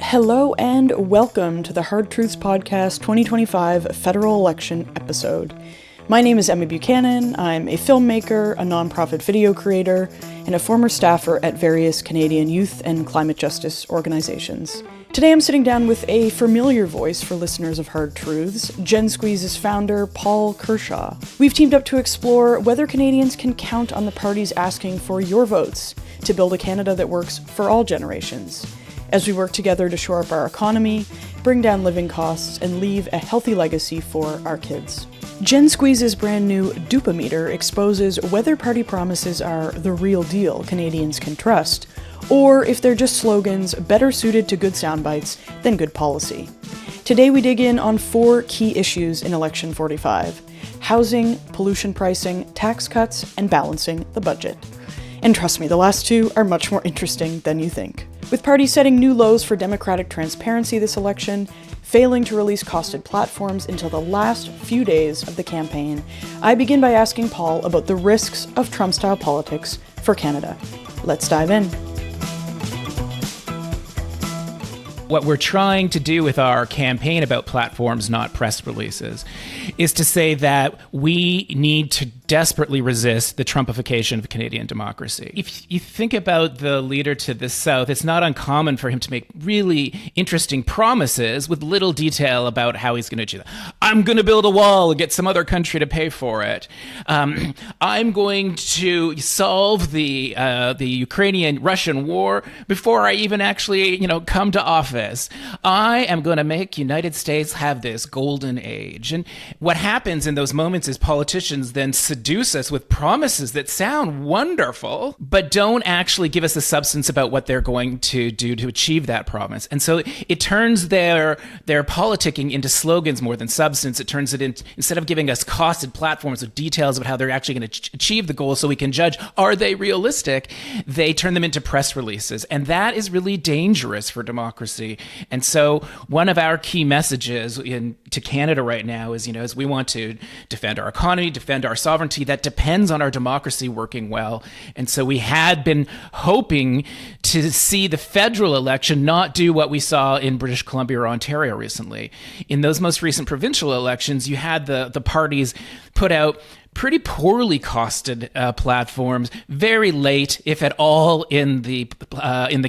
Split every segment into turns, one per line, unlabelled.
Hello and welcome to the Hard Truths Podcast 2025 federal election episode. My name is Emma Buchanan. I'm a filmmaker, a nonprofit video creator, and a former staffer at various Canadian youth and climate justice organizations. Today I'm sitting down with a familiar voice for listeners of Hard Truths, Gen Squeeze's founder, Paul Kershaw. We've teamed up to explore whether Canadians can count on the parties asking for your votes to build a Canada that works for all generations, as we work together to shore up our economy, bring down living costs, and leave a healthy legacy for our kids. Gen Squeeze's brand new Dupe-o-Meter exposes whether party promises are the real deal Canadians can trust, or if they're just slogans better suited to good sound bites than good policy. Today we dig in on 4 key issues in Election 45: housing, pollution pricing, tax cuts, and balancing the budget. And trust me, the last 2 are much more interesting than you think. With parties setting new lows for democratic transparency this election, failing to release costed platforms until the last few days of the campaign, I begin by asking Paul about the risks of Trump-style politics for Canada. Let's dive in.
What we're trying to do with our campaign about platforms, not press releases, is to say that we need to desperately resist the Trumpification of Canadian democracy. If you think about the leader to the south, it's not uncommon for him to make really interesting promises with little detail about how he's going to achieve that. I'm going to build a wall and get some other country to pay for it. I'm going to solve the Ukrainian-Russian war before I even actually, come to office. I am going to make United States have this golden age. And what happens in those moments is politicians then seduce us with promises that sound wonderful, but don't actually give us the substance about what they're going to do to achieve that promise. And so it turns their politicking into slogans more than substance. It turns it into, instead of giving us costed platforms with details about how they're actually going to achieve the goal so we can judge, are they realistic? They turn them into press releases. And that is really dangerous for democracy. And so one of our key messages to Canada right now is, as we want to defend our economy, defend our sovereignty, that depends on our democracy working well. And so we had been hoping to see the federal election not do what we saw in British Columbia or Ontario recently. In those most recent provincial elections, you had the parties put out pretty poorly costed platforms, very late, if at all, in the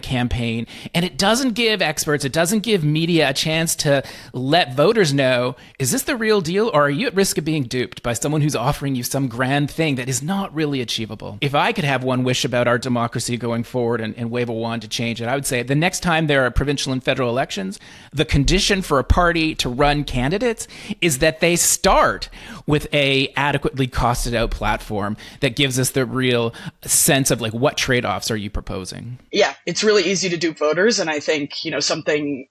campaign, and it doesn't give experts, it doesn't give media a chance to let voters know: is this the real deal, or are you at risk of being duped by someone who's offering you some grand thing that is not really achievable? If I could have one wish about our democracy going forward and wave a wand to change it, I would say the next time there are provincial and federal elections, the condition for a party to run candidates is that they start with a adequately costed out platform that gives us the real sense of what trade-offs are you proposing?
Yeah, it's really easy to dupe voters. And I think, something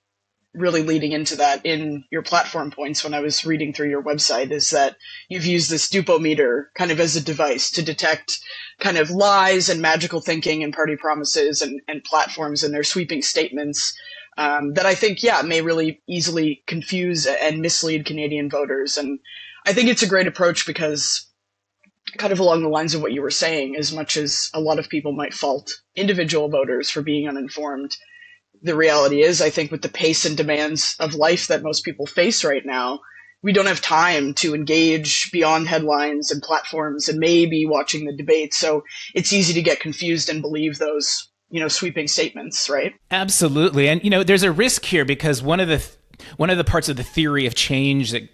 really leading into that in your platform points when I was reading through your website is that you've used this Dupe-o-Meter kind of as a device to detect kind of lies and magical thinking and party promises and platforms and their sweeping statements that I think, may really easily confuse and mislead Canadian voters. And I think it's a great approach because, kind of along the lines of what you were saying, as much as a lot of people might fault individual voters for being uninformed, the reality is, I think with the pace and demands of life that most people face right now, we don't have time to engage beyond headlines and platforms and maybe watching the debate. So it's easy to get confused and believe those, sweeping statements, right?
Absolutely. And, there's a risk here because one of the parts of the theory of change that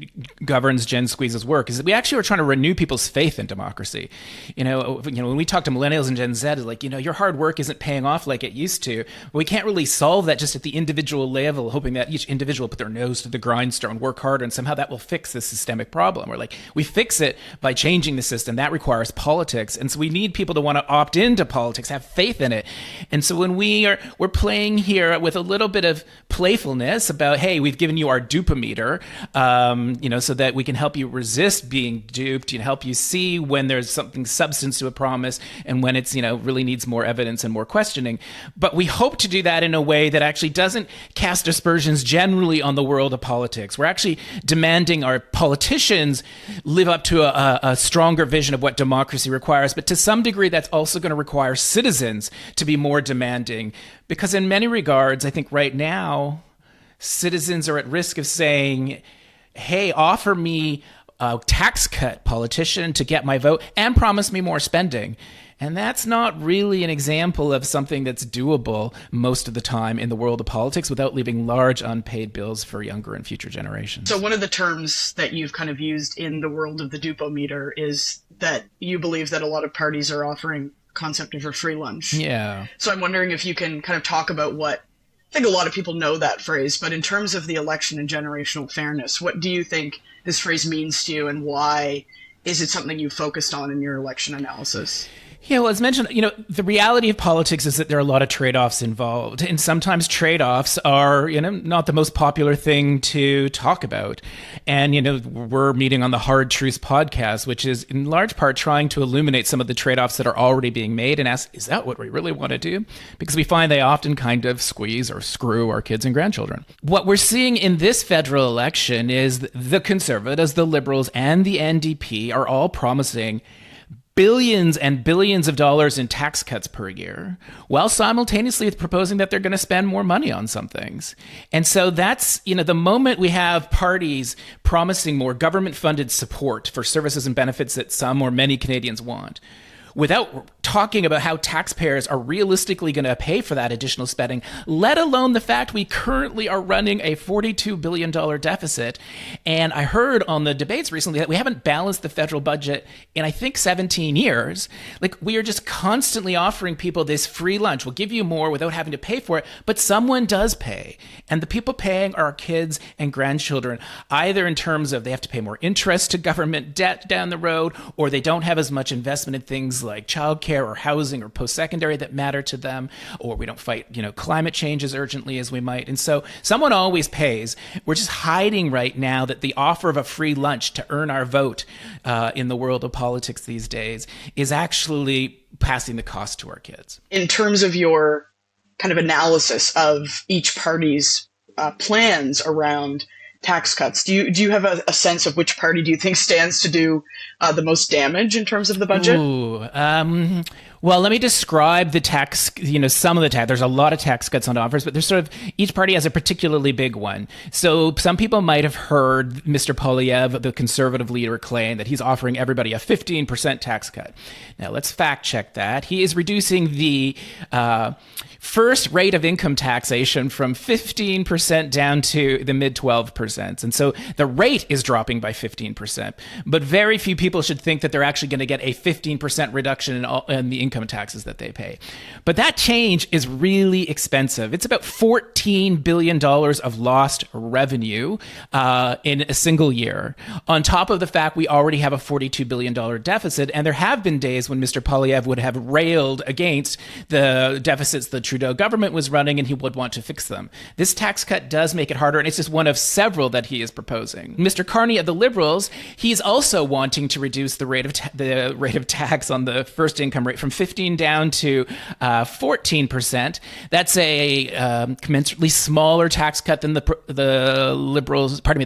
governs Gen Squeeze's work is that we actually are trying to renew people's faith in democracy. When we talk to millennials and Gen Z, it's like, your hard work isn't paying off like it used to. But we can't really solve that just at the individual level, hoping that each individual put their nose to the grindstone, work harder, and somehow that will fix this systemic problem. We fix it by changing the system. That requires politics. And so we need people to want to opt into politics, have faith in it. And so when we're playing here with a little bit of playfulness about, hey, we've given you our Dupe-o-Meter, so that we can help you resist being duped, help you see when there's something substance to a promise and when it's, really needs more evidence and more questioning. But we hope to do that in a way that actually doesn't cast aspersions generally on the world of politics. We're actually demanding our politicians live up to a stronger vision of what democracy requires, but to some degree that's also going to require citizens to be more demanding, because in many regards, I think right now, citizens are at risk of saying, hey, offer me a tax cut, politician, to get my vote and promise me more spending. And that's not really an example of something that's doable most of the time in the world of politics without leaving large unpaid bills for younger and future generations.
So one of the terms that you've kind of used in the world of the Dupe-o-Meter is that you believe that a lot of parties are offering concept of a free lunch.
Yeah.
So I'm wondering if you can kind of talk about what, I think a lot of people know that phrase, but in terms of the election and generational fairness, what do you think this phrase means to you, and why is it something you focused on in your election analysis?
Yeah, well, as mentioned, the reality of politics is that there are a lot of trade-offs involved. And sometimes trade-offs are, not the most popular thing to talk about. And, we're meeting on the Hard Truths podcast, which is in large part trying to illuminate some of the trade-offs that are already being made and ask, is that what we really want to do? Because we find they often kind of squeeze or screw our kids and grandchildren. What we're seeing in this federal election is the Conservatives, the Liberals, and the NDP are all promising billions and billions of dollars in tax cuts per year, while simultaneously proposing that they're going to spend more money on some things. And so that's, the moment we have parties promising more government-funded support for services and benefits that some or many Canadians want, without talking about how taxpayers are realistically going to pay for that additional spending, let alone the fact we currently are running a $42 billion deficit. And I heard on the debates recently that we haven't balanced the federal budget in, I think, 17 years. Like, we are just constantly offering people this free lunch. We'll give you more without having to pay for it, but someone does pay. And the people paying are our kids and grandchildren, either in terms of they have to pay more interest to government debt down the road, or they don't have as much investment in things like childcare or housing or post-secondary that matter to them, or we don't fight, climate change as urgently as we might. And so someone always pays. We're just hiding right now that the offer of a free lunch to earn our vote in the world of politics these days is actually passing the cost to our kids. In terms of your kind of analysis of each party's plans around tax cuts, do you have a sense of which party do you think stands to do the most damage in terms of the budget? Well, let me describe the tax, some of the tax. There's a lot of tax cuts on offers, but there's sort of, each party has a particularly big one. So some people might have heard Mr. Poilievre, the Conservative leader, claim that he's offering everybody a 15% tax cut. Now, let's fact check that. He is reducing the first rate of income taxation from 15% down to the mid 12%. And so the rate is dropping by 15%, but very few people should think that they're actually going to get a 15% reduction in the income taxes that they pay. But that change is really expensive. It's about $14 billion of lost revenue in a single year, on top of the fact we already have a $42 billion deficit. And there have been days when Mr. Poilievre would have railed against the deficits the Trudeau government was running, and he would want to fix them. This tax cut does make it harder, and it's just one of several that he is proposing. Mr. Carney of the Liberals, he's also wanting to reduce the rate of tax on the first income rate from 15 down to 14%. That's a commensurately smaller tax cut than the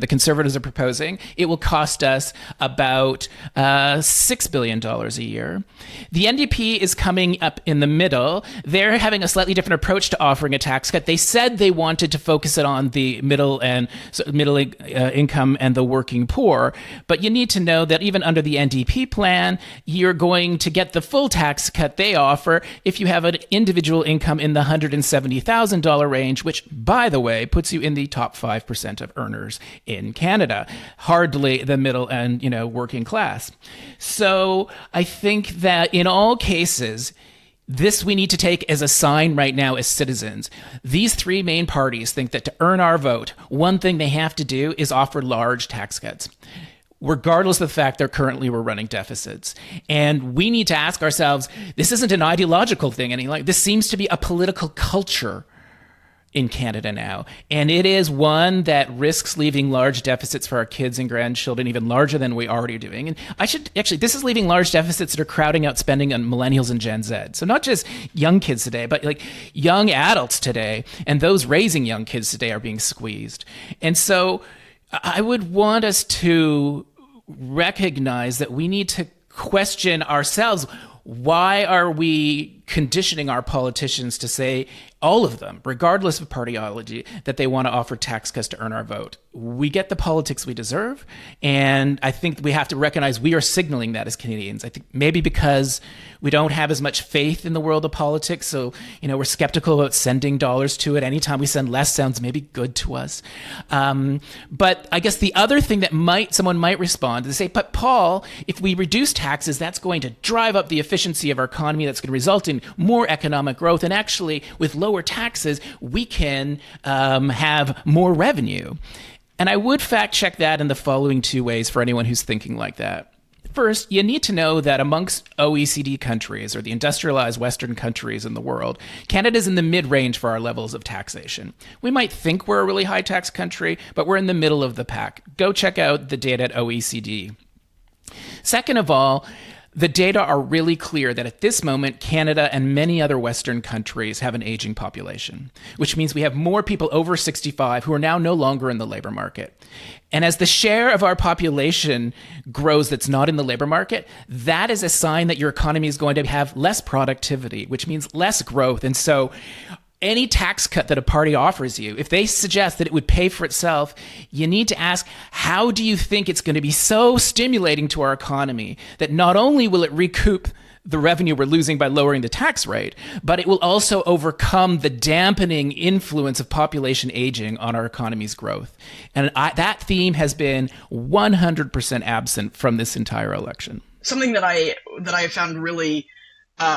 Conservatives are proposing. It will cost us about $6 billion a year. The NDP is coming up in the middle. They're having a slightly different approach to offering a tax cut. They said they wanted to focus it on the middle income and the working poor, but you need to know that even under the NDP plan, you're going to get the full tax cut they offer if you have an individual income in the $170,000 range, which, by the way, puts you in the top 5% of earners in Canada, hardly the middle and working class. So I think that in all cases, this we need to take as a sign right now as citizens. These three main parties think that to earn our vote, one thing they have to do is offer large tax cuts, regardless of the fact that currently we're running deficits. And we need to ask ourselves, this isn't an ideological thing this seems to be a political culture in Canada now. And it is one that risks leaving large deficits for our kids and grandchildren, even larger than we already are doing. And this is leaving large deficits that are crowding out spending on millennials and Gen Z. So not just young kids today, but young adults today, and those raising young kids today are being squeezed. And so I would want us to recognize that we need to question ourselves. Why are we conditioning our politicians to say, all of them, regardless of partyology, that they want to offer tax cuts to earn our vote. We get the politics we deserve, and I think we have to recognize we are signaling that as Canadians. I think maybe because we don't have as much faith in the world of politics, so we're skeptical about sending dollars to it. Anytime we send less sounds maybe good to us. But I guess the other thing that someone might respond is say, but Paul, if we reduce taxes, that's going to drive up the efficiency of our economy. That's going to result in more economic growth, and actually with lower taxes, we can have more revenue. And I would fact check that in the following two ways for anyone who's thinking like that. First, you need to know that amongst OECD countries, or the industrialized Western countries in the world, Canada's in the mid-range for our levels of taxation. We might think we're a really high tax country, but we're in the middle of the pack. Go check out the data at OECD. Second of all, the data are really clear that at this moment, Canada and many other Western countries have an aging population, which means we have more people over 65 who are now no longer in the labor market. And as the share of our population grows that's not in the labor market, that is a sign that your economy is going to have less productivity, which means less growth. And so any tax cut that a party offers you, if they suggest that it would pay for itself, you need to ask, how do you think it's going to be so stimulating to our economy that not only will it recoup the revenue we're losing by lowering the tax rate, but it will also overcome the dampening influence of population aging on our economy's growth? And that theme has been 100% absent from this entire election.
Something that I found really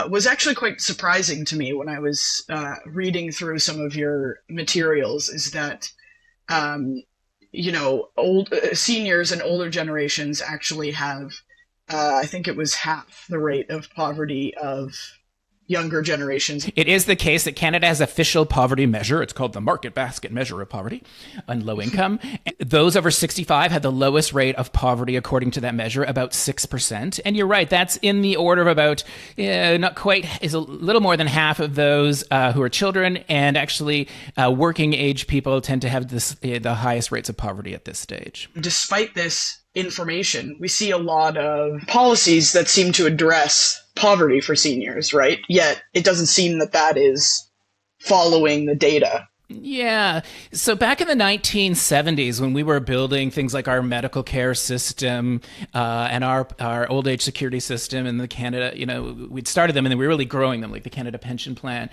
was actually quite surprising to me when I was reading through some of your materials is that, old seniors and older generations actually have, I think it was half the rate of poverty of younger generations.
It is the case that Canada has official poverty measure. It's called the market basket measure of poverty on low income. Those over 65 had the lowest rate of poverty according to that measure, about 6%. And you're right, that's in the order of about, not quite, is a little more than half of those who are children. And actually, working age people tend to have the highest rates of poverty at this stage.
Despite this information, we see a lot of policies that seem to address poverty for seniors, right? Yet it doesn't seem that is following the data.
Yeah. So back in the 1970s, when we were building things like our medical care system and our old age security system in the Canada, we'd started them and then we were really growing them, like the Canada Pension Plan.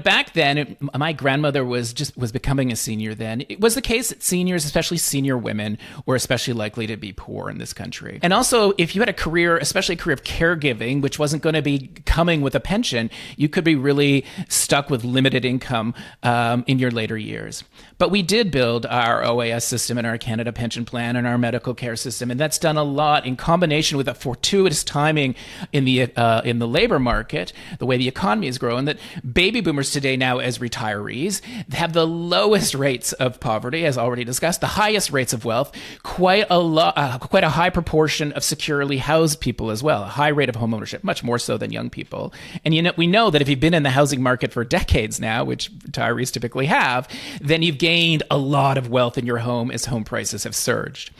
Back then, my grandmother was becoming a senior then. It was the case that seniors, especially senior women, were especially likely to be poor in this country. And also, if you had a career, especially a career of caregiving, which wasn't going to be coming with a pension, you could be really stuck with limited income in your later years. But we did build our OAS system and our Canada Pension Plan and our medical care system, and that's done a lot in combination with a fortuitous timing in the labor market, the way the economy is growing, that baby boomers today now as retirees have the lowest rates of poverty, as already discussed, the highest rates of wealth, quite a high proportion of securely housed people as well, a high rate of home ownership, much more so than young people. And we know that if you've been in the housing market for decades now, which retirees typically have, then you've gained a lot of wealth in your home as home prices have surged.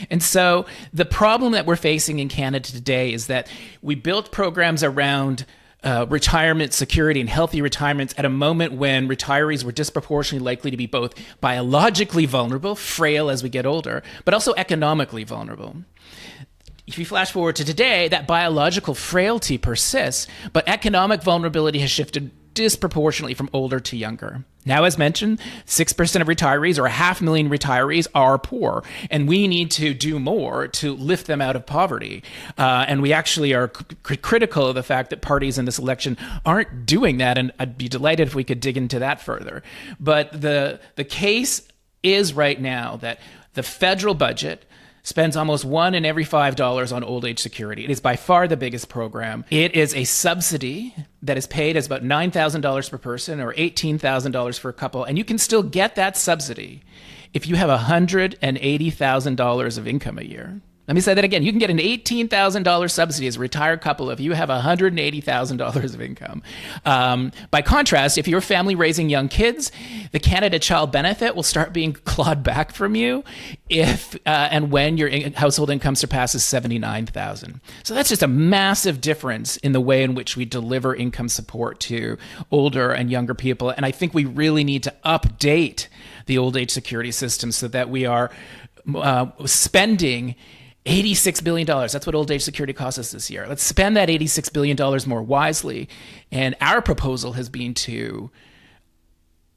And so the problem that we're facing in Canada today is that we built programs around retirement security and healthy retirements at a moment when retirees were disproportionately likely to be both biologically vulnerable, frail as we get older, but also economically vulnerable. If you flash forward to today, that biological frailty persists, but economic vulnerability has shifted disproportionately from older to younger. Now, as mentioned, 6% of retirees, or 500,000 retirees, are poor, and we need to do more to lift them out of poverty. And we actually are critical of the fact that parties in this election aren't doing that, and I'd be delighted if we could dig into that further. But the case is right now that the federal budget spends almost $1 in every $5 on old age security. It is by far the biggest program. It is a subsidy that is paid as about $9,000 per person or $18,000 for a couple. And you can still get that subsidy if you have $180,000 of income a year. Let me say that again. You can get an $18,000 subsidy as a retired couple if you have $180,000 of income. By contrast, if you're a family raising young kids, the Canada Child Benefit will start being clawed back from you if and when your household income surpasses $79,000. So that's just a massive difference in the way in which we deliver income support to older and younger people. And I think we really need to update the old age security system so that we are spending $86 billion. That's what old age security costs us this year. Let's spend that $86 billion more wisely. And our proposal has been to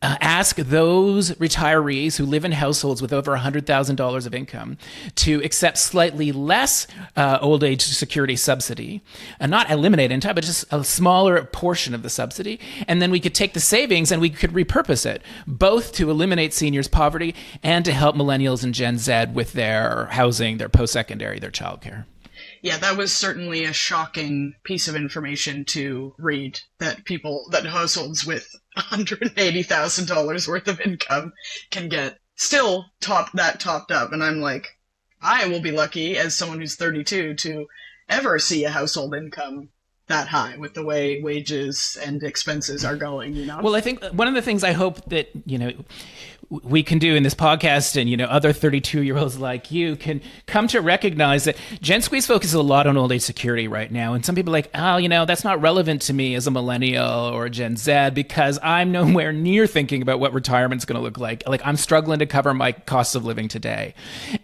ask those retirees who live in households with over $100,000 of income to accept slightly less old age security subsidy, and not eliminate it entirely, but just a smaller portion of the subsidy. And then we could take the savings and we could repurpose it, both to eliminate seniors' poverty and to help millennials and Gen Z with their housing, their post-secondary, their childcare.
Yeah, that was certainly a shocking piece of information to read, that households with $180,000 worth of income can get still topped up. And I'm like, I will be lucky as someone who's 32 to ever see a household income that high with the way wages and expenses are going, you know?
Well, I think one of the things I hope that, we can do in this podcast, and, other 32-year-olds like you can come to recognize that Gen Squeeze focuses a lot on old age security right now. And some people are like, that's not relevant to me as a millennial or a Gen Z because I'm nowhere near thinking about what retirement's going to look like. Like, I'm struggling to cover my costs of living today.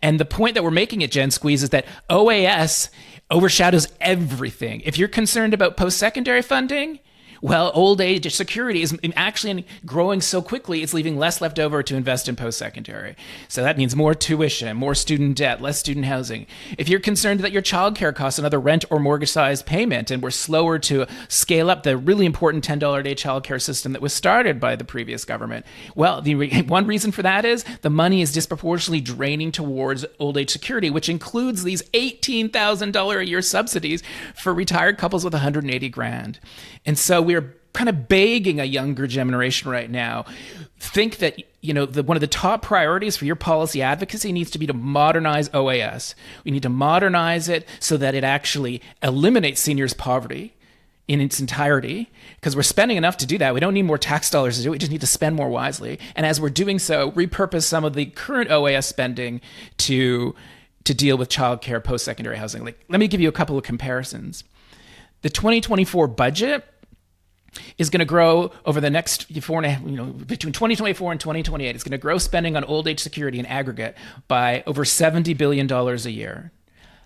And the point that we're making at Gen Squeeze is that OAS overshadows everything. If you're concerned about post-secondary funding, well, old age security is actually growing so quickly, it's leaving less left over to invest in post-secondary. So that means more tuition, more student debt, less student housing. If you're concerned that your childcare costs another rent or mortgage-sized payment, and we're slower to scale up the really important $10 a day childcare system that was started by the previous government, well, one reason for that is the money is disproportionately draining towards old age security, which includes these $18,000 a year subsidies for retired couples with $180,000. And so we're kind of begging a younger generation right now, think that, one of the top priorities for your policy advocacy needs to be to modernize OAS. We need to modernize it so that it actually eliminates seniors' poverty in its entirety, because we're spending enough to do that. We don't need more tax dollars to do it. We just need to spend more wisely. And as we're doing so, repurpose some of the current OAS spending to deal with childcare, post-secondary housing. Like, let me give you a couple of comparisons. The 2024 budget is going to grow over the next between 2024 and 2028. It's going to grow spending on old age security in aggregate by over $70 billion a year.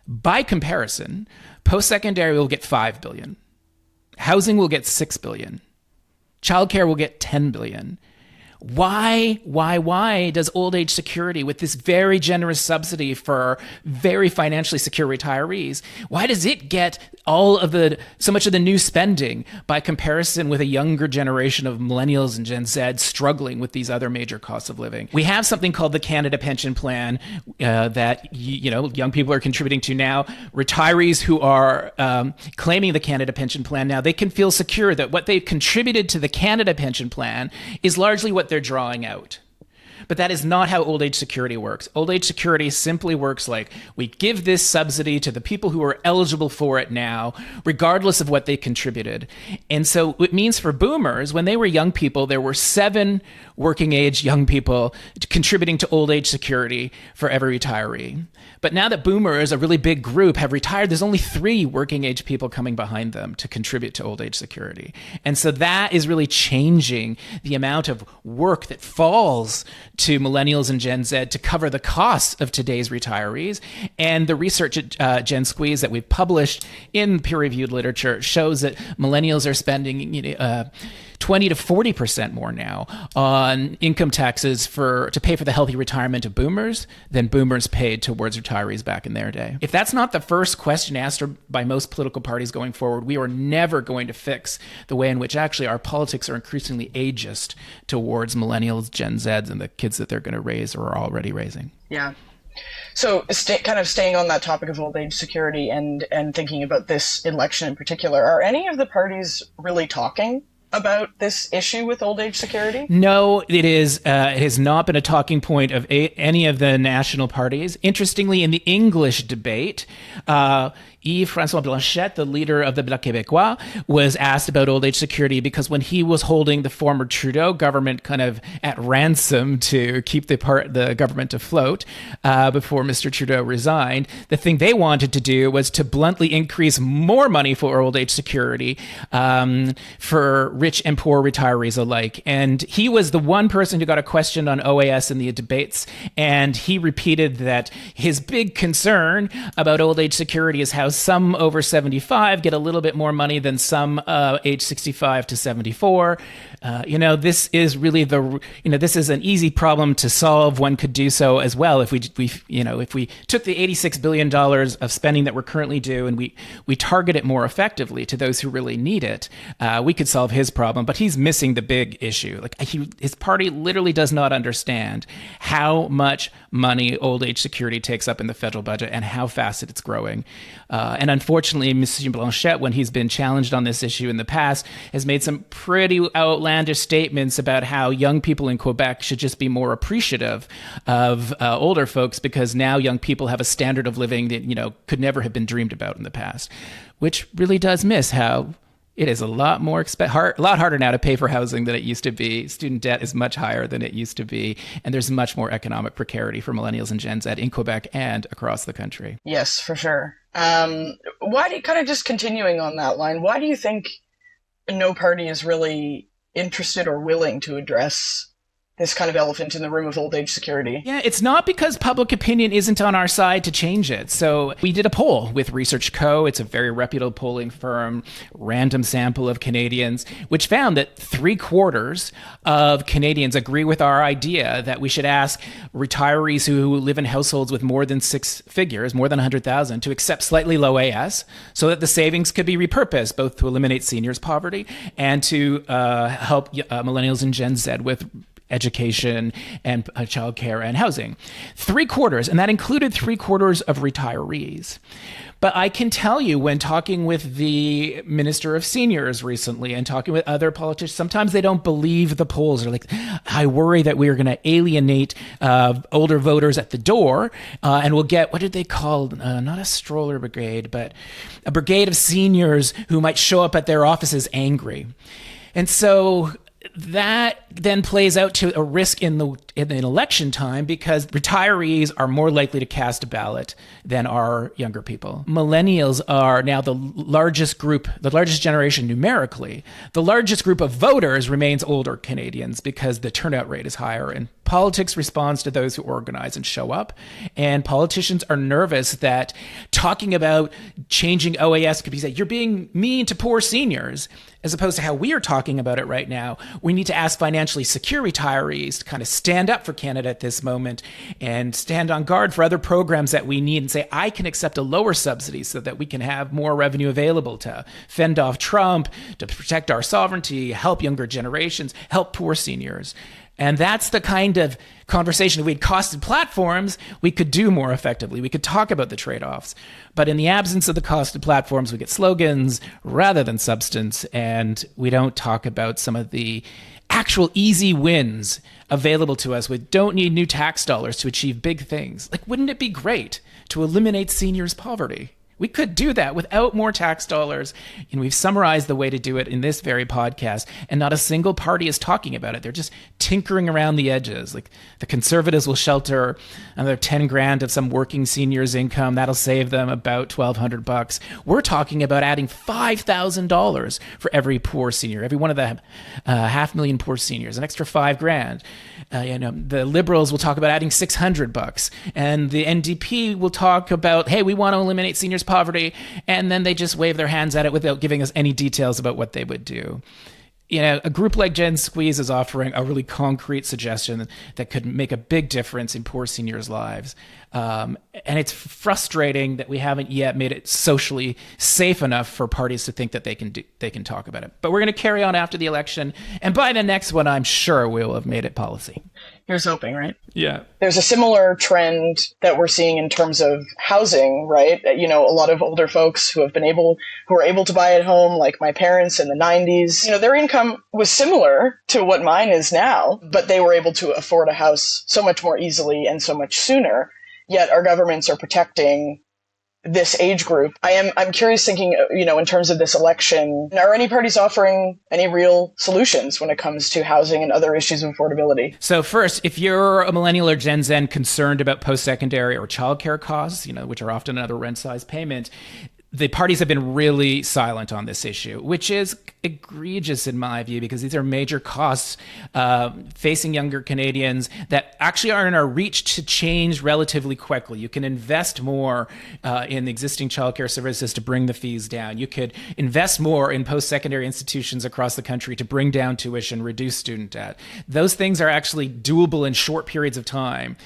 By comparison, post-secondary will get $5 billion. Housing will get $6 billion. Childcare will get $10 billion. Why does old age security, with this very generous subsidy for very financially secure retirees, why does it get so much of the new spending by comparison with a younger generation of millennials and Gen Z struggling with these other major costs of living? We have something called the Canada Pension Plan that young people are contributing to now. Retirees who are claiming the Canada Pension Plan now, they can feel secure that what they've contributed to the Canada Pension Plan is largely what they're drawing out. But that is not how old age security works. Old age security simply works like we give this subsidy to the people who are eligible for it now, regardless of what they contributed. And so it means for boomers, when they were young people, there were 7 working age young people contributing to old age security for every retiree. But now that boomers, a really big group, have retired, there's only 3 working age people coming behind them to contribute to old age security. And so that is really changing the amount of work that falls to millennials and Gen Z to cover the costs of today's retirees. And the research at Gen Squeeze that we've published in peer-reviewed literature shows that millennials are spending 20 to 40% more now on income taxes to pay for the healthy retirement of boomers than boomers paid towards retirees back in their day. If that's not the first question asked by most political parties going forward, we are never going to fix the way in which actually our politics are increasingly ageist towards millennials, Gen Zs, and the kids that they're going to raise or are already raising.
Yeah. So kind of staying on that topic of old age security and thinking about this election in particular, are any of the parties really talking about this issue with old age security?
No, it is. It has not been a talking point of any of the national parties. Interestingly, in the English debate, Yves-François Blanchet, the leader of the Bloc Québécois, was asked about old age security because when he was holding the former Trudeau government kind of at ransom to keep the government afloat before Mr. Trudeau resigned, the thing they wanted to do was to bluntly increase more money for old age security for rich and poor retirees alike. And he was the one person who got a question on OAS in the debates, and he repeated that his big concern about old age security is how some over 75 get a little bit more money than some age 65 to 74. This is really this is an easy problem to solve. One could do so as well if we took the $86 billion of spending that we're currently due and we target it more effectively to those who really need it. We could solve his problem, but he's missing the big issue. His party literally does not understand how much money old age security takes up in the federal budget and how fast it's growing. And unfortunately, Monsieur Blanchet, when he's been challenged on this issue in the past, has made some pretty outlandish statements about how young people in Quebec should just be more appreciative of older folks because now young people have a standard of living that, could never have been dreamed about in the past, which really does miss how it is a lot more a lot harder now to pay for housing than it used to be. Student debt is much higher than it used to be, and there's much more economic precarity for millennials and Gen Z in Quebec and across the country.
Yes, for sure. Just continuing on that line, why do you think no party is really interested or willing to address this kind of elephant in the room of old age security?
Yeah, it's not because public opinion isn't on our side to change it. So we did a poll with Research Co. It's a very reputable polling firm, random sample of Canadians, which found that 3/4 of Canadians agree with our idea that we should ask retirees who live in households with more than six figures, more than 100,000, to accept slightly low AS so that the savings could be repurposed, both to eliminate seniors' poverty and to help millennials and Gen Z with education and childcare and housing. 3/4, and that included 3/4 of retirees. But I can tell you, when talking with the Minister of Seniors recently and talking with other politicians, sometimes they don't believe the polls. They're like, I worry that we are going to alienate older voters at the door and we'll get, what did they call, not a stroller brigade, but a brigade of seniors who might show up at their offices angry. And so that then plays out to a risk in election time because retirees are more likely to cast a ballot than are younger people. Millennials are now the largest group, the largest generation numerically. The largest group of voters remains older Canadians because the turnout rate is higher, and politics responds to those who organize and show up. And politicians are nervous that talking about changing OAS could be said, you're being mean to poor seniors, as opposed to how we are talking about it right now. We need to ask financially secure retirees to kind of stand up for Canada at this moment and stand on guard for other programs that we need and say, I can accept a lower subsidy so that we can have more revenue available to fend off Trump, to protect our sovereignty, help younger generations, help poor seniors. And that's the kind of conversation, if we had costed platforms, we could do more effectively. We could talk about the trade-offs. But in the absence of the costed platforms, we get slogans rather than substance, and we don't talk about some of the actual easy wins available to us. We don't need new tax dollars to achieve big things. Like, wouldn't it be great to eliminate seniors' poverty? We could do that without more tax dollars, and we've summarized the way to do it in this very podcast, and not a single party is talking about it. They're just tinkering around the edges. Like, the Conservatives will shelter another 10 grand of some working seniors' income. That'll save them about $1,200. We're talking about adding $5,000 for every poor senior, every one of the 500,000 poor seniors, an extra $5,000. The Liberals will talk about adding $600, and the NDP will talk about, hey, we want to eliminate seniors' poverty, and then they just wave their hands at it without giving us any details about what they would do. A group like Gen Squeeze is offering a really concrete suggestion that could make a big difference in poor seniors' lives. And it's frustrating that we haven't yet made it socially safe enough for parties to think that they can talk about it. But we're going to carry on after the election, and by the next one, I'm sure we'll have made it policy.
Here's hoping, right?
Yeah.
There's a similar trend that we're seeing in terms of housing, right? You know, a lot of older folks who are able to buy at home, like my parents in the 90s, you know, their income was similar to what mine is now, but they were able to afford a house so much more easily and so much sooner. Yet our governments are protecting this age group. I'm curious, thinking, you know, in terms of this election, are any parties offering any real solutions when it comes to housing and other issues of affordability?
So first, if you're a millennial or Gen Z concerned about post-secondary or childcare costs, you know, which are often another rent-size payment, the parties have been really silent on this issue, which is egregious in my view, because these are major costs facing younger Canadians that actually are in our reach to change relatively quickly. You can invest more in existing childcare services to bring the fees down. You could invest more in post-secondary institutions across the country to bring down tuition, reduce student debt. Those things are actually doable in short periods of time.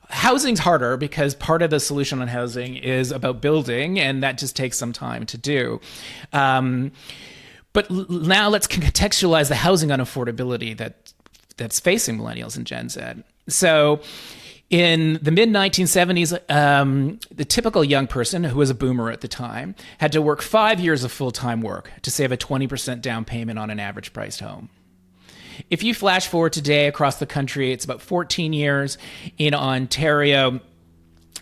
Housing's harder because part of the solution on housing is about building, and that just takes some time to do. But now let's contextualize the housing unaffordability that's facing millennials and Gen Z. So in the mid-1970s, the typical young person who was a boomer at the time had to work 5 years of full-time work to save a 20% down payment on an average priced home. If you flash forward today across the country, it's about 14 years. In Ontario,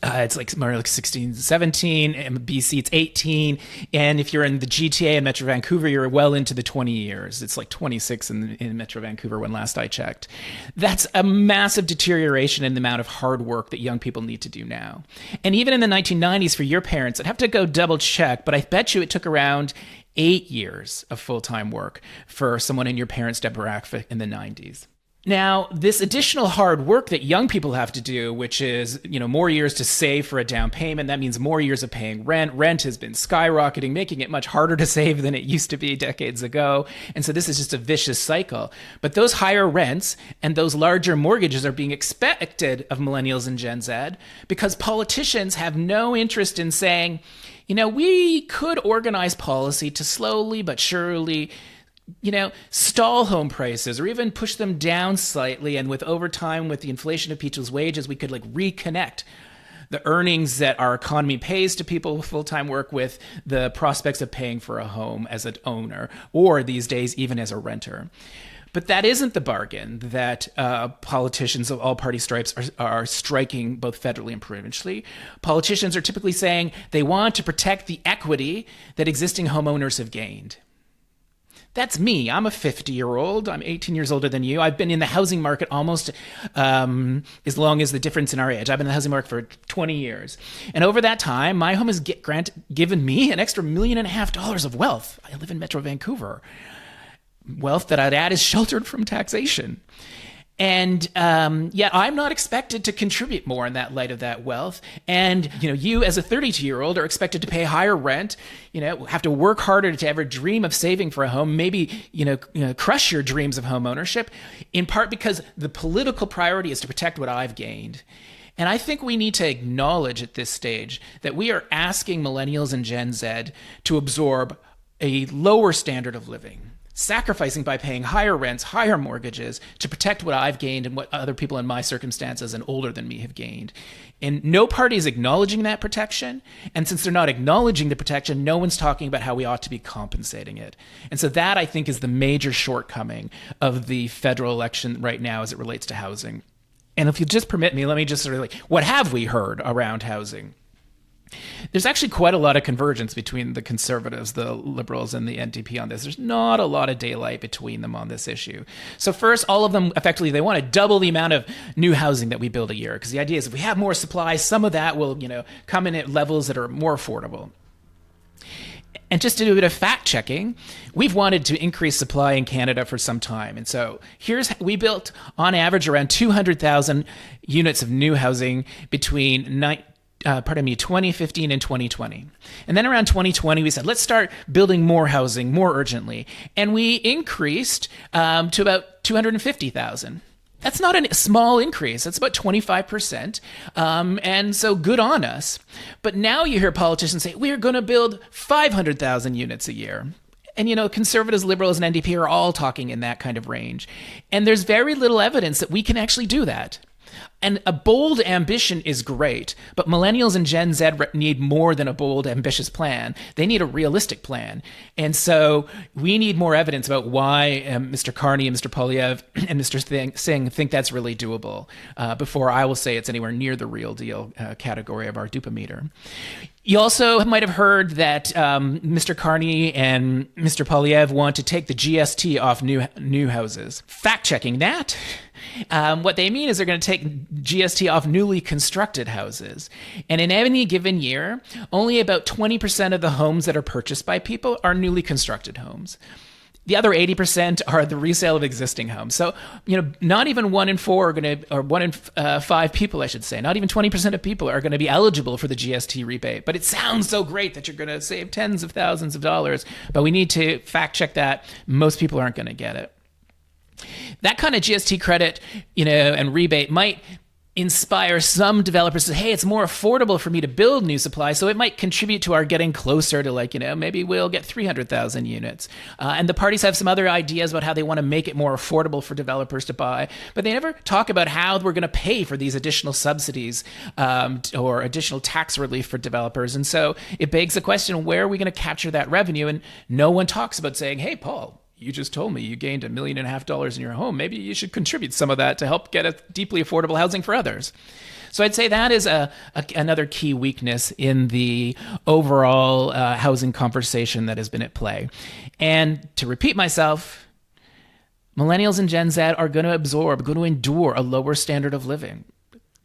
it's like more like 16, 17. In BC, it's 18. And if you're in the GTA and Metro Vancouver, you're well into the 20 years. It's like 26 in Metro Vancouver when last I checked. That's a massive deterioration in the amount of hard work that young people need to do now. And even in the 1990s for your parents, I'd have to go double check, but I bet you it took around 8 years of full-time work for someone in your parents' demographic in the 90s. Now, this additional hard work that young people have to do, which is, you know, more years to save for a down payment, that means more years of paying rent. Rent has been skyrocketing, making it much harder to save than it used to be decades ago. And so this is just a vicious cycle. But those higher rents and those larger mortgages are being expected of millennials and Gen Z because politicians have no interest in saying, you know, we could organize policy to slowly but surely, you know, stall home prices or even push them down slightly. And with over time, with the inflation of people's wages, we could like reconnect the earnings that our economy pays to people with full-time work with the prospects of paying for a home as an owner, or these days, even as a renter. But that isn't the bargain that politicians of all party stripes are striking both federally and provincially. Politicians are typically saying they want to protect the equity that existing homeowners have gained. That's me. I'm a 50-year-old. I'm 18 years older than you. I've been in the housing market almost as long as the difference in our age. I've been in the housing market for 20 years. And over that time, my home has given me an extra $1.5 million of wealth. I live in Metro Vancouver. Wealth that I'd add is sheltered from taxation. And yet I'm not expected to contribute more in that light of that wealth. And, you know, you as a 32-year-old are expected to pay higher rent, you know, have to work harder to ever dream of saving for a home, maybe, you know, crush your dreams of home ownership, in part because the political priority is to protect what I've gained. And I think we need to acknowledge at this stage that we are asking millennials and Gen Z to absorb a lower standard of living, sacrificing by paying higher rents, higher mortgages to protect what I've gained and what other people in my circumstances and older than me have gained. And no party is acknowledging that protection. And since they're not acknowledging the protection, no one's talking about how we ought to be compensating it. And so that, I think, is the major shortcoming of the federal election right now as it relates to housing. And if you'll just permit me, let me just sort of like, what have we heard around housing? There's actually quite a lot of convergence between the Conservatives, the Liberals, and the NDP on this. There's not a lot of daylight between them on this issue. So first, all of them, effectively, they want to double the amount of new housing that we build a year. Because the idea is if we have more supply, some of that will, you know, come in at levels that are more affordable. And just to do a bit of fact checking, we've wanted to increase supply in Canada for some time. And so we built on average around 200,000 units of new housing between 2015 and 2020. And then around 2020, we said, let's start building more housing more urgently. And we increased to about 250,000. That's not a small increase. That's about 25%. And so good on us. But now you hear politicians say, we're going to build 500,000 units a year. And, conservatives, liberals, and NDP are all talking in that kind of range. And there's very little evidence that we can actually do that. And a bold ambition is great, but millennials and Gen Z need more than a bold, ambitious plan. They need a realistic plan. And so we need more evidence about why Mr. Carney and Mr. Poilievre and Mr. Singh think that's really doable before I will say it's anywhere near the real deal category of our Dupe-o-Meter. You also might have heard that Mr. Carney and Mr. Poilievre want to take the GST off new houses. Fact-checking that. What they mean is they're going to take GST off newly constructed houses. And in any given year, only about 20% of the homes that are purchased by people are newly constructed homes. The other 80% are the resale of existing homes. So, not even 1 in 4 are going to, or 1 in 5 people, I should say, not even 20% of people are going to be eligible for the GST rebate. But it sounds so great that you're going to save tens of thousands of dollars. But we need to fact check that. Most people aren't going to get it. That kind of GST credit, and rebate might inspire some developers to say, hey, it's more affordable for me to build new supply, so it might contribute to our getting closer to maybe we'll get 300,000 units. And the parties have some other ideas about how they want to make it more affordable for developers to buy, but they never talk about how we're going to pay for these additional subsidies or additional tax relief for developers. And so it begs the question, where are we going to capture that revenue? And no one talks about saying, hey, Paul, you just told me you gained $1.5 million in your home. Maybe you should contribute some of that to help get a deeply affordable housing for others. So I'd say that is another key weakness in the overall housing conversation that has been at play. And to repeat myself, millennials and Gen Z are going to endure a lower standard of living.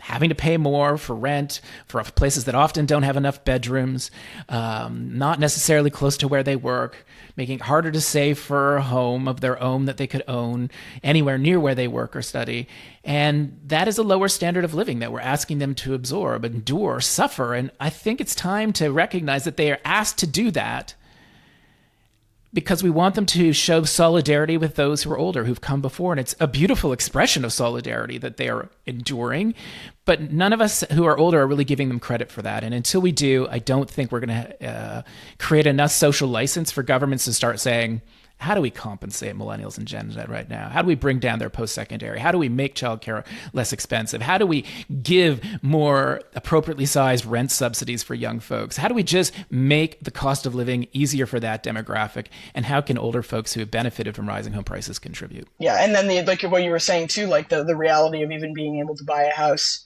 Having to pay more for rent, for places that often don't have enough bedrooms, not necessarily close to where they work, making it harder to save for a home of their own that they could own anywhere near where they work or study. And that is a lower standard of living that we're asking them to absorb, endure, suffer. And I think it's time to recognize that they are asked to do that because we want them to show solidarity with those who are older, who've come before. And it's a beautiful expression of solidarity that they are enduring. But none of us who are older are really giving them credit for that. And until we do, I don't think we're going to create enough social license for governments to start saying, how do we compensate millennials and Gen Z right now? How do we bring down their post-secondary? How do we make childcare less expensive? How do we give more appropriately sized rent subsidies for young folks? How do we just make the cost of living easier for that demographic? And how can older folks who have benefited from rising home prices contribute?
Yeah, and then what you were saying too, the reality of even being able to buy a house,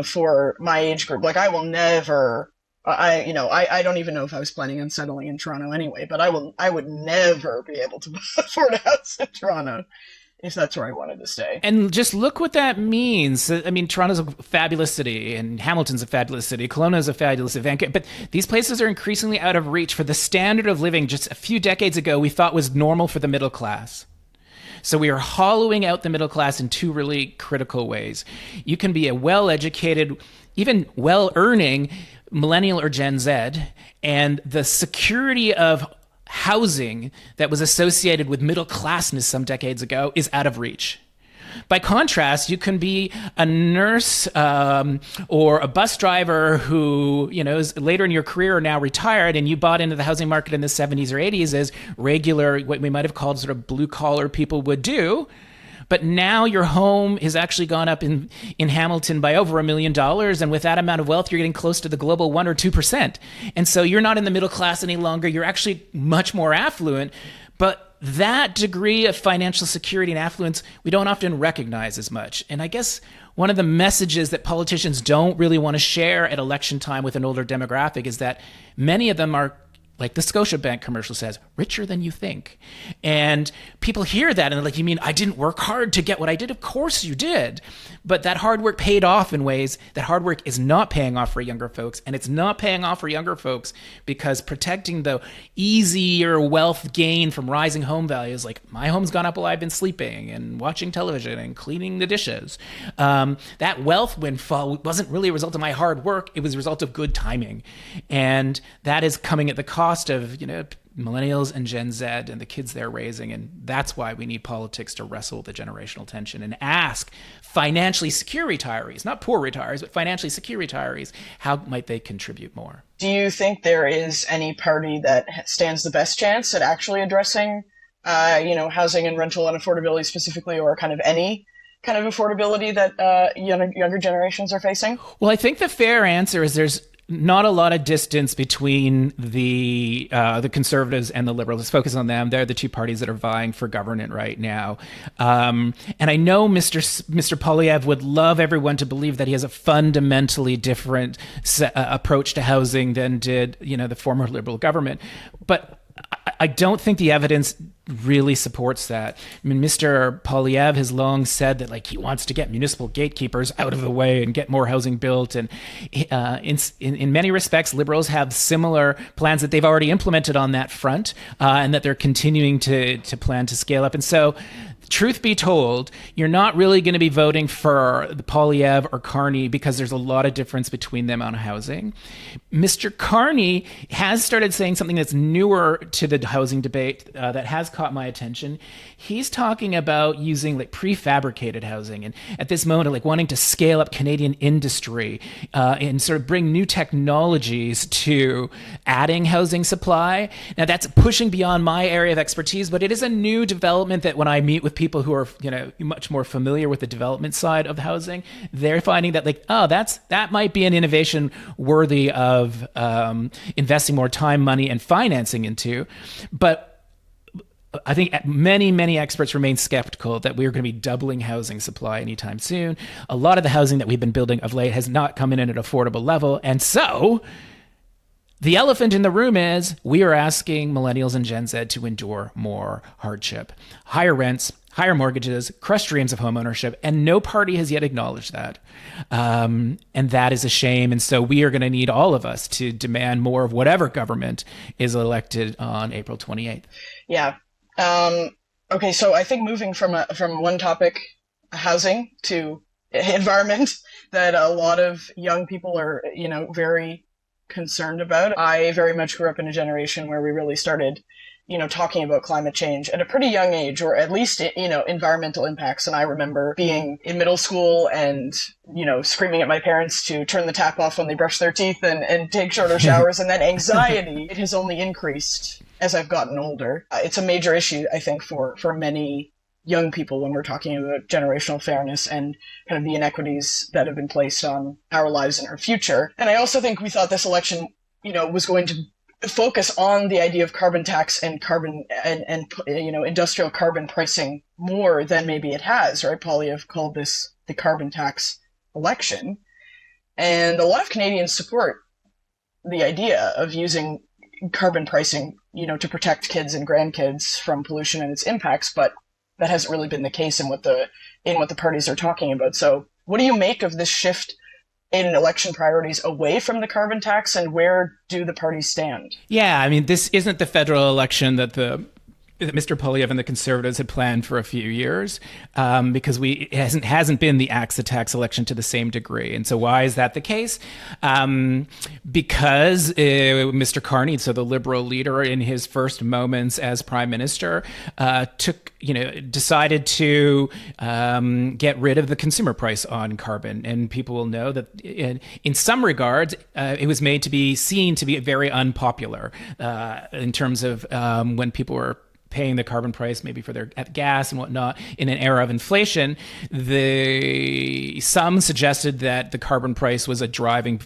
for my age group. I will never. I don't even know if I was planning on settling in Toronto anyway, but I would never be able to afford a house in Toronto if that's where I wanted to stay.
And just look what that means. I mean, Toronto's a fabulous city, and Hamilton's a fabulous city, Kelowna's a fabulous city, Vancouver, but these places are increasingly out of reach for the standard of living just a few decades ago we thought was normal for the middle class. So we are hollowing out the middle class in two really critical ways. You can be a well-educated, even well-earning millennial or Gen Z, and the security of housing that was associated with middle classness some decades ago is out of reach. By contrast, you can be a nurse or a bus driver who, is later in your career or now retired, and you bought into the housing market in the 70s or 80s as regular, what we might have called sort of blue-collar people would do. But now your home has actually gone up in Hamilton by over $1 million. And with that amount of wealth, you're getting close to the global 1 or 2%. And so you're not in the middle class any longer. You're actually much more affluent. But that degree of financial security and affluence, we don't often recognize as much. And I guess one of the messages that politicians don't really want to share at election time with an older demographic is that many of them are, like the Scotiabank commercial says, richer than you think. And people hear that and they're like, you mean I didn't work hard to get what I did? Of course you did. But that hard work paid off in ways that hard work is not paying off for younger folks. And it's not paying off for younger folks because protecting the easier wealth gain from rising home values, like my home's gone up while I've been sleeping and watching television and cleaning the dishes. That wealth windfall wasn't really a result of my hard work. It was a result of good timing. And that is coming at the cost of, millennials and Gen Z and the kids they're raising. And that's why we need politics to wrestle with the generational tension and ask financially secure retirees, not poor retirees, but financially secure retirees, how might they contribute more?
Do you think there is any party that stands the best chance at actually addressing, housing and rental unaffordability specifically, or kind of any kind of affordability that younger generations are facing?
Well, I think the fair answer is there's not a lot of distance between the conservatives and the liberals. Let's focus on them. They're the two parties that are vying for government right now. And I know Mr. Poilievre would love everyone to believe that he has a fundamentally different approach to housing than did, the former liberal government. But I don't think the evidence really supports that. I mean, Mr. Poilievre has long said that he wants to get municipal gatekeepers out of the way and get more housing built. And in many respects, liberals have similar plans that they've already implemented on that front, and that they're continuing to plan to scale up. And so, truth be told, you're not really going to be voting for the Poilievre or Carney because there's a lot of difference between them on housing. Mr. Carney has started saying something that's newer to the housing debate that has caught my attention. He's talking about using prefabricated housing, and at this moment, wanting to scale up Canadian industry and sort of bring new technologies to adding housing supply. Now, that's pushing beyond my area of expertise, but it is a new development that when I meet with people who are much more familiar with the development side of housing, they're finding that that might be an innovation worthy of investing more time, money, and financing into. But I think many experts remain skeptical that we are going to be doubling housing supply anytime soon. A lot of the housing that we've been building of late has not come in at an affordable level, and so the elephant in the room is we are asking millennials and Gen Z to endure more hardship, higher rents, higher mortgages, crushed dreams of homeownership, and no party has yet acknowledged that. And that is a shame. And so we are going to need all of us to demand more of whatever government is elected on April 28th.
Yeah. Okay, so I think moving from one topic, housing, to environment, that a lot of young people are, very concerned about. I very much grew up in a generation where we really started, talking about climate change at a pretty young age, or at least, environmental impacts. And I remember being in middle school and, screaming at my parents to turn the tap off when they brush their teeth and take shorter showers. And then anxiety, it has only increased as I've gotten older. It's a major issue, I think, for many young people when we're talking about generational fairness and kind of the inequities that have been placed on our lives and our future. And I also think we thought this election, was going to focus on the idea of carbon tax and carbon and industrial carbon pricing more than maybe it has, right? Poilievre called this the carbon tax election. And a lot of Canadians support the idea of using carbon pricing, to protect kids and grandkids from pollution and its impacts, but that hasn't really been the case in what the parties are talking about. So what do you make of this shift in election priorities away from the carbon tax, and where do the parties stand?
Yeah, I mean, this isn't the federal election that Mr. Poilievre and the Conservatives had planned for a few years, because it hasn't been the axe to tax election to the same degree. And so why is that the case? Because Mr. Carney, so the Liberal leader, in his first moments as Prime Minister, decided to get rid of the consumer price on carbon. And people will know that in some regards, it was made to be seen to be very unpopular in terms of when people were paying the carbon price maybe for their gas and whatnot in an era of inflation. Some suggested that the carbon price was a driving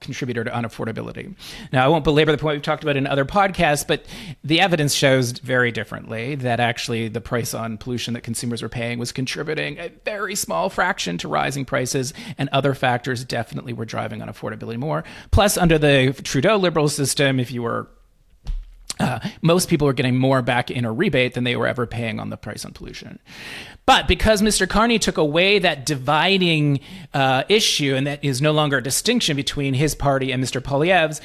contributor to unaffordability. Now, I won't belabor the point we've talked about in other podcasts, but the evidence shows very differently that actually the price on pollution that consumers were paying was contributing a very small fraction to rising prices, and other factors definitely were driving unaffordability more. Plus, under the Trudeau Liberal system, if you were most people were getting more back in a rebate than they were ever paying on the price on pollution. But because Mr. Carney took away that dividing issue, and that is no longer a distinction between his party and Mr. Poilievre's,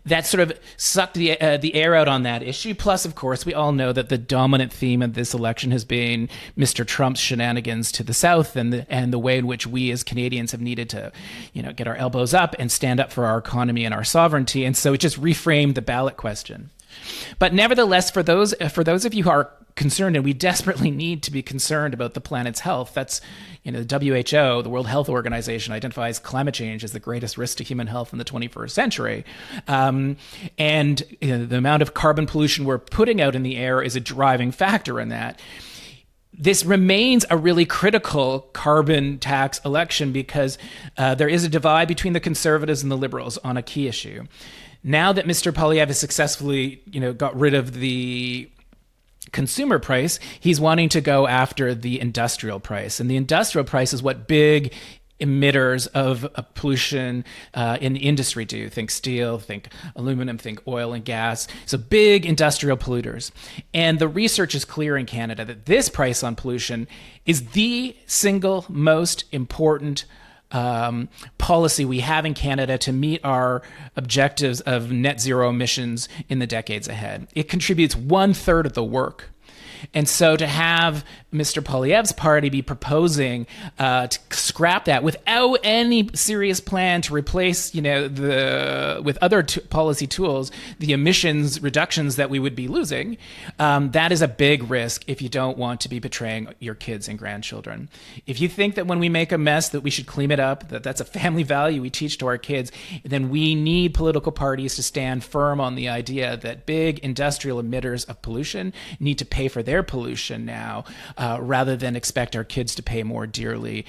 that sort of sucked the air out on that issue. Plus, of course, we all know that the dominant theme of this election has been Mr. Trump's shenanigans to the South, and the way in which we as Canadians have needed to, get our elbows up and stand up for our economy and our sovereignty. And so it just reframed the ballot question. But nevertheless, for those of you who are concerned, and we desperately need to be concerned about the planet's health, that's, the WHO, the World Health Organization, identifies climate change as the greatest risk to human health in the 21st century. And the amount of carbon pollution we're putting out in the air is a driving factor in that. This remains a really critical carbon tax election because there is a divide between the conservatives and the liberals on a key issue. Now that Mr. Poilievre has successfully, got rid of the consumer price, he's wanting to go after the industrial price. And the industrial price is what big emitters of pollution in industry do. Think steel, think aluminum, think oil and gas. So big industrial polluters. And the research is clear in Canada that this price on pollution is the single most important policy we have in Canada to meet our objectives of net zero emissions in the decades ahead. It contributes 1/3 of the work. And so to have Mr. Poilievre's party be proposing to scrap that without any serious plan to replace, with other policy tools, the emissions reductions that we would be losing, that is a big risk if you don't want to be betraying your kids and grandchildren. If you think that when we make a mess that we should clean it up, that's a family value we teach to our kids, then we need political parties to stand firm on the idea that big industrial emitters of pollution need to pay for their pollution now, rather than expect our kids to pay more dearly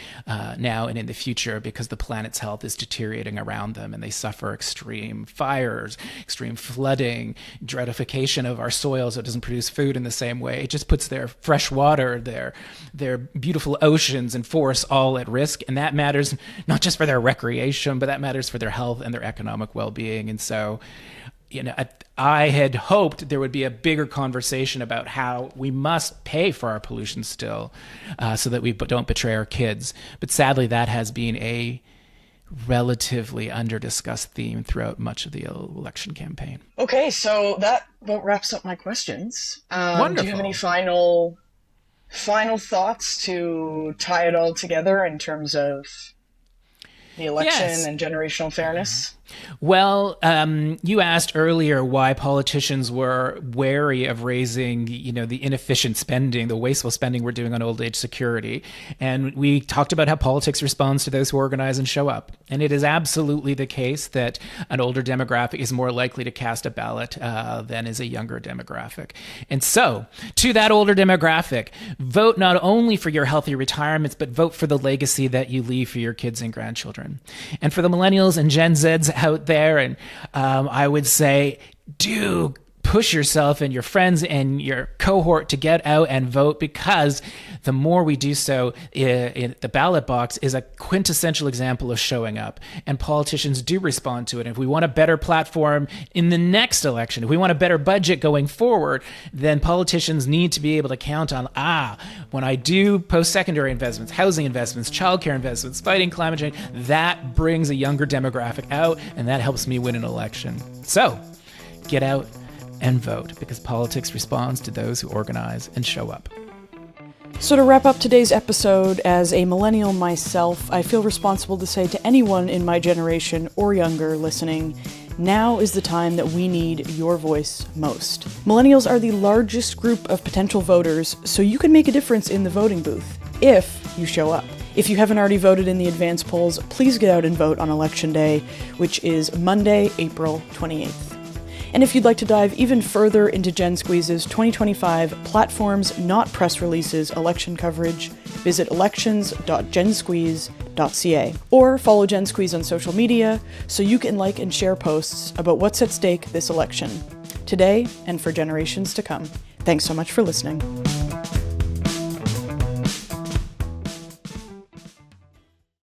now and in the future because the planet's health is deteriorating around them and they suffer extreme fires, extreme flooding, dreadification of our soil so it doesn't produce food in the same way. It just puts their fresh water, their beautiful oceans and forests all at risk. And that matters not just for their recreation, but that matters for their health and their economic well-being. And so, I had hoped there would be a bigger conversation about how we must pay for our pollution still, so that we don't betray our kids. But sadly, that has been a relatively under-discussed theme throughout much of the election campaign.
Okay, so that about wraps up my questions.
Wonderful.
Do you have any final thoughts to tie it all together in terms of the election and generational fairness?
Well, you asked earlier why politicians were wary of raising, the inefficient spending, the wasteful spending we're doing on old age security. And we talked about how politics responds to those who organize and show up. And it is absolutely the case that an older demographic is more likely to cast a ballot than is a younger demographic. And so, to that older demographic, vote not only for your healthy retirements, but vote for the legacy that you leave for your kids and grandchildren. And for the millennials and Gen Zs out there, and I would say, do push yourself and your friends and your cohort to get out and vote, because the more we do so, the ballot box is a quintessential example of showing up, and politicians do respond to it. And if we want a better platform in the next election, if we want a better budget going forward, then politicians need to be able to count on, when I do post-secondary investments, housing investments, childcare investments, fighting climate change, that brings a younger demographic out, and that helps me win an election. So get out and vote, because politics responds to those who organize and show up.
So to wrap up today's episode, as a millennial myself, I feel responsible to say to anyone in my generation or younger listening, now is the time that we need your voice most. Millennials are the largest group of potential voters, so you can make a difference in the voting booth, if you show up. If you haven't already voted in the advance polls, please get out and vote on Election Day, which is Monday, April 28th. And if you'd like to dive even further into Gen Squeeze's 2025 Platforms Not Press Releases election coverage, visit elections.gensqueeze.ca. Or follow Gen Squeeze on social media so you can like and share posts about what's at stake this election, today and for generations to come. Thanks so much for listening.